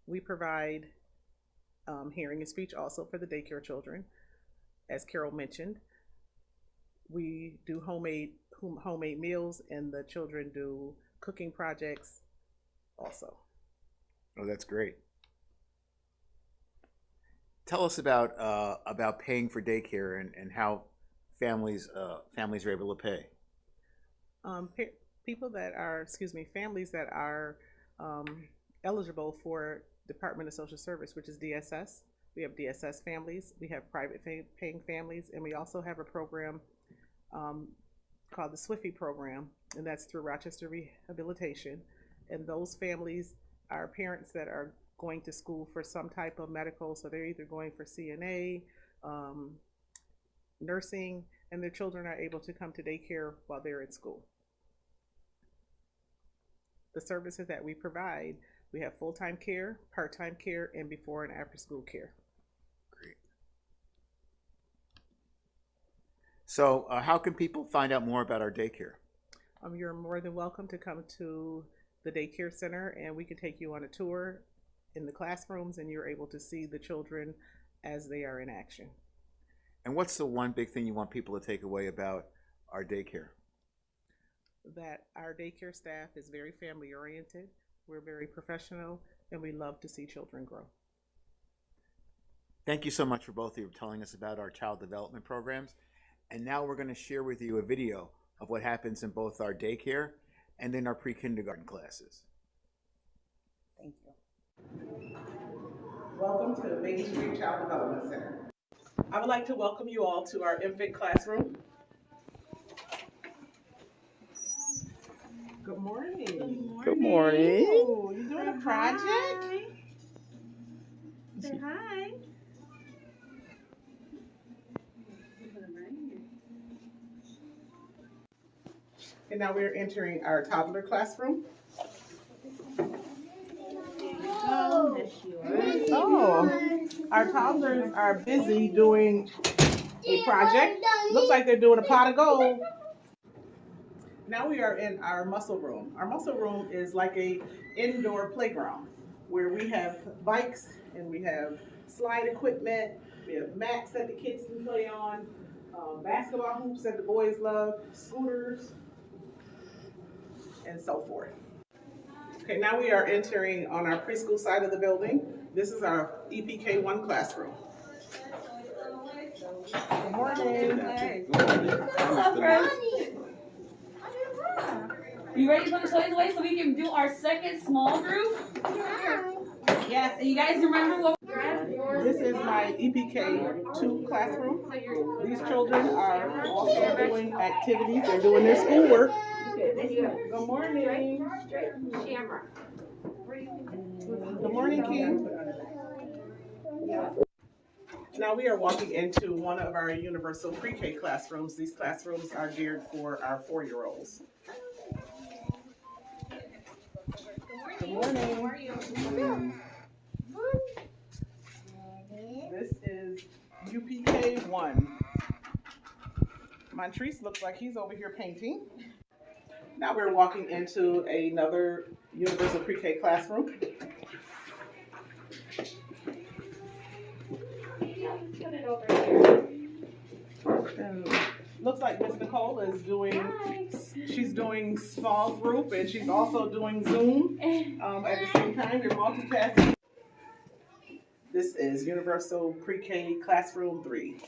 S3: We provide hearing and speech also for the daycare children. As Carol mentioned, we do homemade meals, and the children do cooking projects also.
S13: Oh, that's great. Tell us about paying for daycare and how families are able to pay.
S3: Families that are eligible for Department of Social Service, which is DSS. We have DSS families, we have private paying families, and we also have a program called the SWIFFY program, and that's through Rochester Rehabilitation. And those families are parents that are going to school for some type of medical, so they're either going for CNA, nursing, and their children are able to come to daycare while they're at school. The services that we provide, we have full-time care, part-time care, and before and after school care.
S13: Great. So how can people find out more about our daycare?
S3: You're more than welcome to come to the daycare center, and we can take you on a tour in the classrooms, and you're able to see the children as they are in action.
S13: And what's the one big thing you want people to take away about our daycare?
S3: That our daycare staff is very family oriented, we're very professional, and we love to see children grow.
S13: Thank you so much for both of you telling us about our child development programs. And now we're going to share with you a video of what happens in both our daycare and in our pre-kindergarten classes.
S3: Thank you. Welcome to the BadenStreet Child Development Center. I would like to welcome you all to our infant classroom. Good morning.
S11: Good morning.
S3: Oh, you doing a project?
S10: Hi. Say hi.
S3: And now we're entering our toddler classroom. Oh, our toddlers are busy doing a project. Looks like they're doing a pot of gold. Now we are in our muscle room. Our muscle room is like a indoor playground where we have bikes and we have slide equipment. We have mats that the kids can play on, basketball hoops that the boys love, scooters, and so forth. Okay, now we are entering on our preschool side of the building. This is our EPK1 classroom. Good morning.
S17: You ready to put the toys away so we can do our second small group? Yes, and you guys remember what?
S3: This is my EPK2 classroom. These children are also doing activities. They're doing their schoolwork. Good morning. Good morning, Kim. Now we are walking into one of our universal pre-K classrooms. These classrooms are geared for our 4-year-olds. Good morning. How are you? This is UPK1. Montrese looks like he's over here painting. Now we're walking into another universal pre-K classroom.
S17: Put it over here.
S3: And looks like Miss Nicole is doing, she's doing small group and she's also doing Zoom at the same time. You're multitasking. This is Universal Pre-K Classroom 3.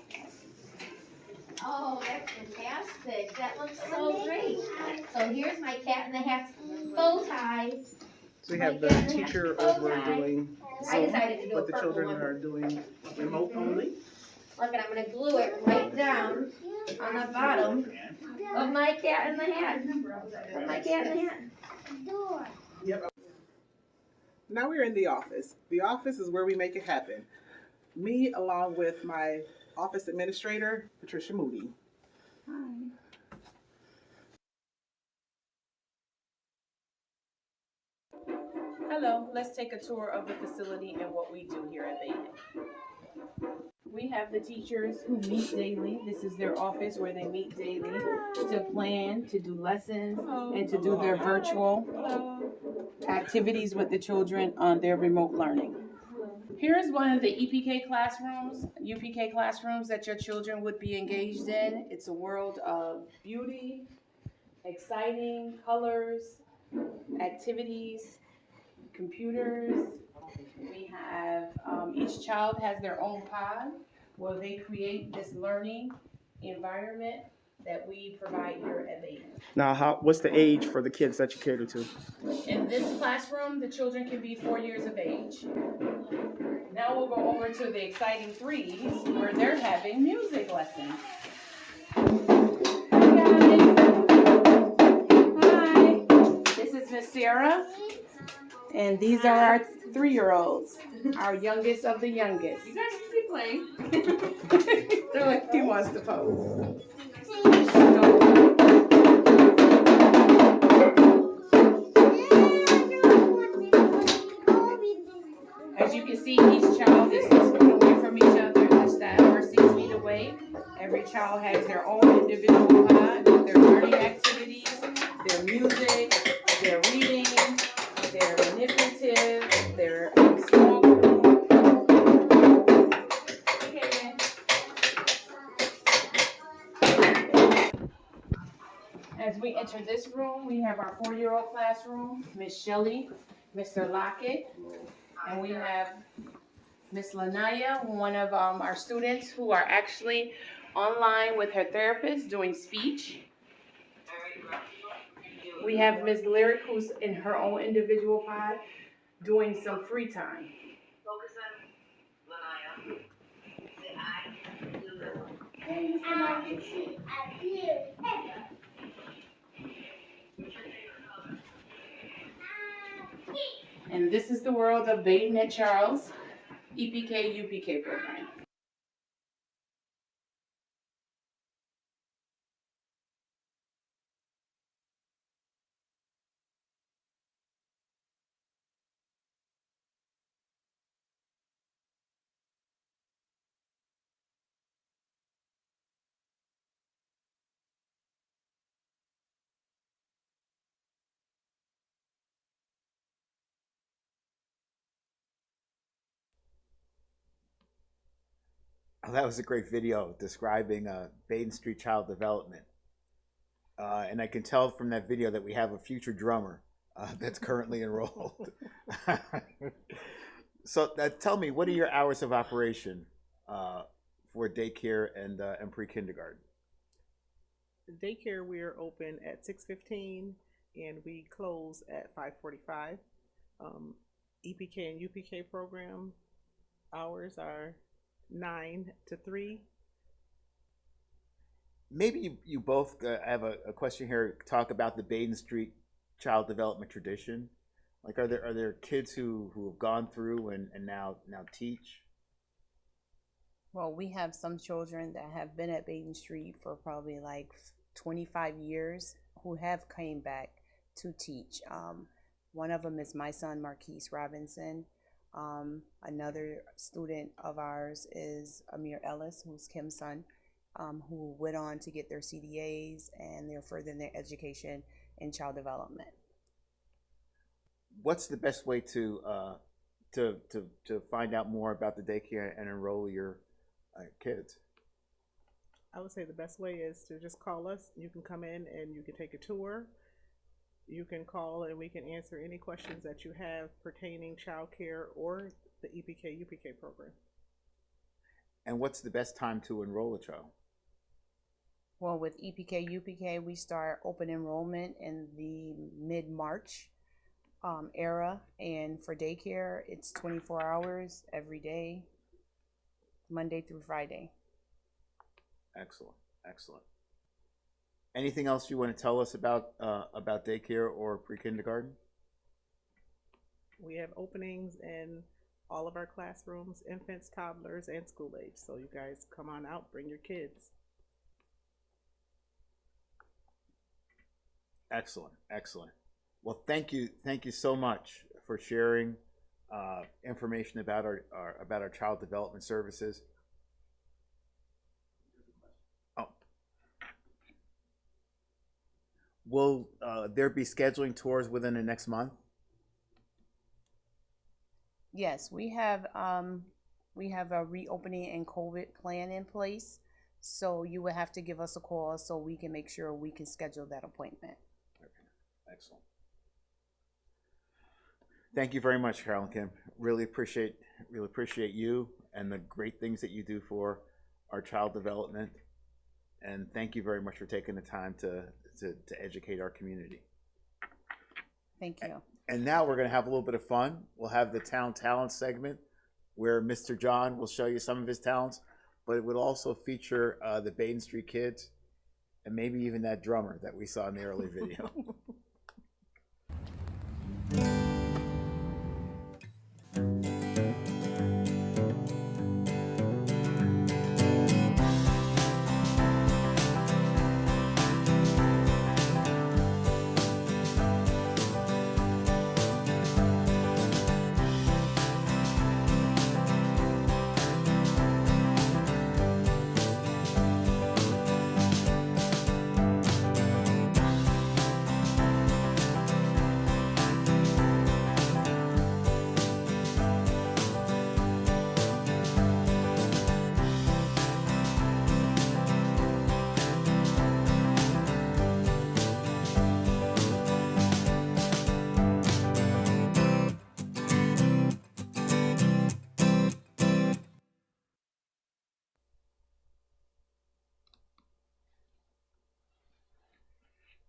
S12: Oh, that's fantastic. That looks so great. So here's my cat in the hat bow tie.
S3: So we have the teacher over doing Zoom, but the children are doing remote only.
S12: Look, and I'm going to glue it right down on the bottom of my cat in the hat. My cat in the hat.
S3: Yep. Now we're in the office. The office is where we make it happen. Me along with my office administrator, Patricia Moody.
S10: Hi.
S2: Hello, let's take a tour of the facility and what we do here at Baden. We have the teachers who meet daily. This is their office where they meet daily to plan, to do lessons, and to do their virtual activities with the children on their remote learning. Here's one of the UPK classrooms that your children would be engaged in. It's a world of beauty, exciting colors, activities, computers. We have, each child has their own pod where they create this learning environment that we provide here at Baden.
S1: Now, what's the age for the kids that you cater to?
S2: In this classroom, the children can be 4 years of age. Now we'll go over to the exciting 3s where they're having music lessons. Hi, this is Miss Sarah, and these are our 3-year-olds, our youngest of the youngest. play. They're like, he wants to pose. As you can see, each child is 6 feet away from each other. The staff are 6 feet away. Every child has their own individual pod with their learning activities, their music, their reading, their manipulative, their small group. As we enter this room, we have our 4-year-old classroom, Miss Shelley, Mr. Lockett, and we have Miss Lanaya, one of our students who are actually online with her therapist doing speech. We have Miss Lyric, who's in her own individual pod doing some free time. Focus on Lanaya. Say I do this. And this is the world of Baden and Charles EPK UPK program.
S13: Oh, that was a great video describing BadenStreet child development. And I can tell from that video that we have a future drummer that's currently enrolled. So tell me, what are your hours of operation for daycare and pre-kindergarten?
S3: Daycare, we're open at 6:15 and we close at 5:45. EPK and UPK program hours are 9 to 3.
S13: Maybe you both have a question here. Talk about the BadenStreet child development tradition. Like, are there kids who have gone through and now teach?
S16: Well, we have some children that have been at BadenStreet for probably like 25 years who have came back to teach. One of them is my son, Marquise Robinson. Another student of ours is Amir Ellis, who's Kim's son, who went on to get their CDAs and they're furthering their education in child development.
S13: What's the best way to find out more about the daycare and enroll your kids?
S3: I would say the best way is to just call us. You can come in and you can take a tour. You can call and we can answer any questions that you have pertaining childcare or the EPK UPK program.
S13: And what's the best time to enroll a child?
S16: Well, with EPK UPK, we start open enrollment in the mid-March era, and for daycare, it's 24 hours every day, Monday through Friday.
S13: Excellent, excellent. Anything else you want to tell us about daycare or pre-kindergarten?
S3: We have openings in all of our classrooms, infants, toddlers, and school age. So you guys come on out, bring your kids.
S13: Excellent, excellent. Well, thank you so much for sharing information about our child development services. Oh, will there be scheduling tours within the next month?
S16: Yes, we have a reopening and COVID plan in place. So you would have to give us a call so we can make sure we can schedule that appointment.
S13: Okay, excellent. Thank you very much, Carol and Kim. Really appreciate you and the great things that you do for our child development. And thank you very much for taking the time to educate our community.
S16: Thank you.
S13: And now we're going to have a little bit of fun. We'll have the Town Talent segment where Mr. John will show you some of his talents, but it would also feature the BadenStreet kids and maybe even that drummer that we saw in the early video.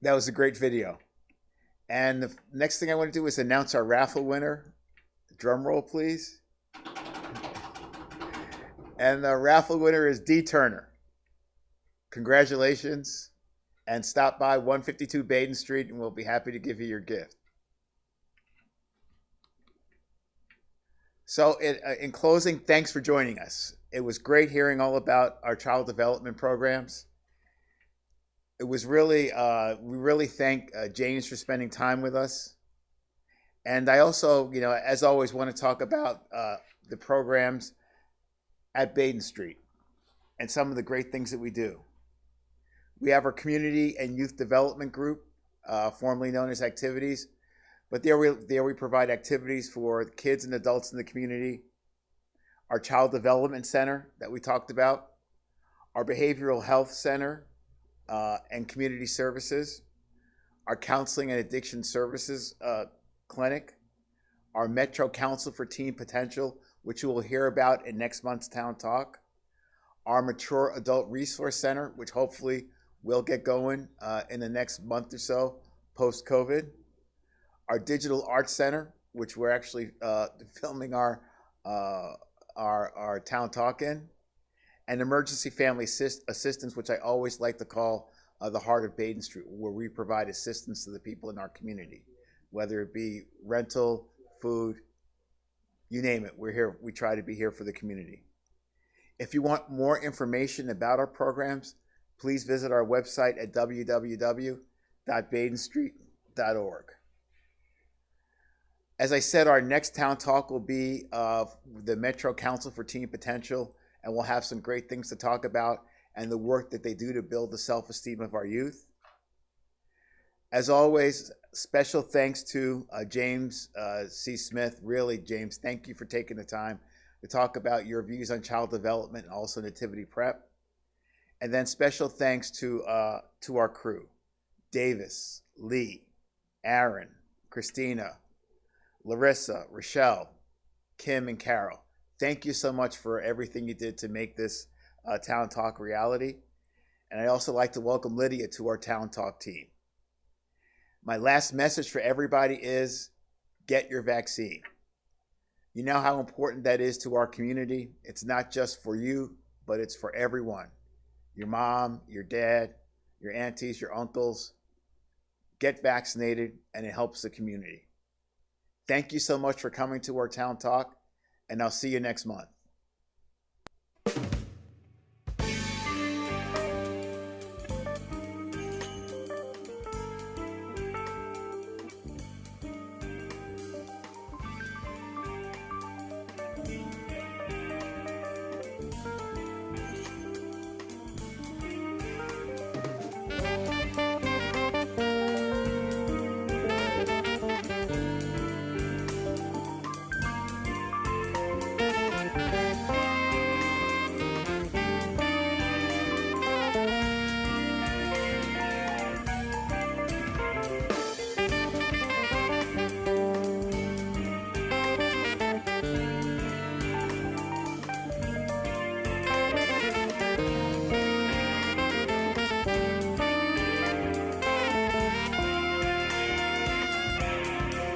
S13: That was a great video. And the next thing I want to do is announce our raffle winner. Drum roll, please. And the raffle winner is D. Turner. Congratulations. And stop by 152 Baden Street and we'll be happy to give you your gift. So in closing, thanks for joining us. It was great hearing all about our child development programs. It was really, we really thank James for spending time with us. And I also, as always, want to talk about the programs at BadenStreet and some of the great things that we do. We have our community and youth development group, formerly known as Activities, but there we provide activities for kids and adults in the community. Our Child Development Center that we talked about, our Behavioral Health Center and Community Services, our Counseling and Addiction Services Clinic, our Metro Council for Teen Potential, which you will hear about in next month's Town Talk, our Mature Adult Resource Center, which hopefully will get going in the next month or so post-COVID, our Digital Arts Center, which we're actually filming our Town Talk in, and Emergency Family Assistance, which I always like to call the heart of BadenStreet, where we provide assistance to the people in our community, whether it be rental, food, you name it. We're here. We try to be here for the community. If you want more information about our programs, please visit our website at www.badenstreet.org. As I said, our next Town Talk will be the Metro Council for Teen Potential, and we'll have some great things to talk about and the work that they do to build the self-esteem of our youth. As always, special thanks to James C. Smith. Really, James, thank you for taking the time to talk about your views on child development and also nativity prep. And then special thanks to our crew, Davis, Lee, Aaron, Christina, Laryssa, Richelle, Kim, and Carol. Thank you so much for everything you did to make this Town Talk reality. And I also like to welcome Lydia to our Town Talk team. My last message for everybody is get your vaccine. You know how important that is to our community. It's not just for you, but it's for everyone. Your mom, your dad, your aunties, your uncles. Get vaccinated and it helps the community. Thank you so much for coming to our Town Talk, and I'll see you next month.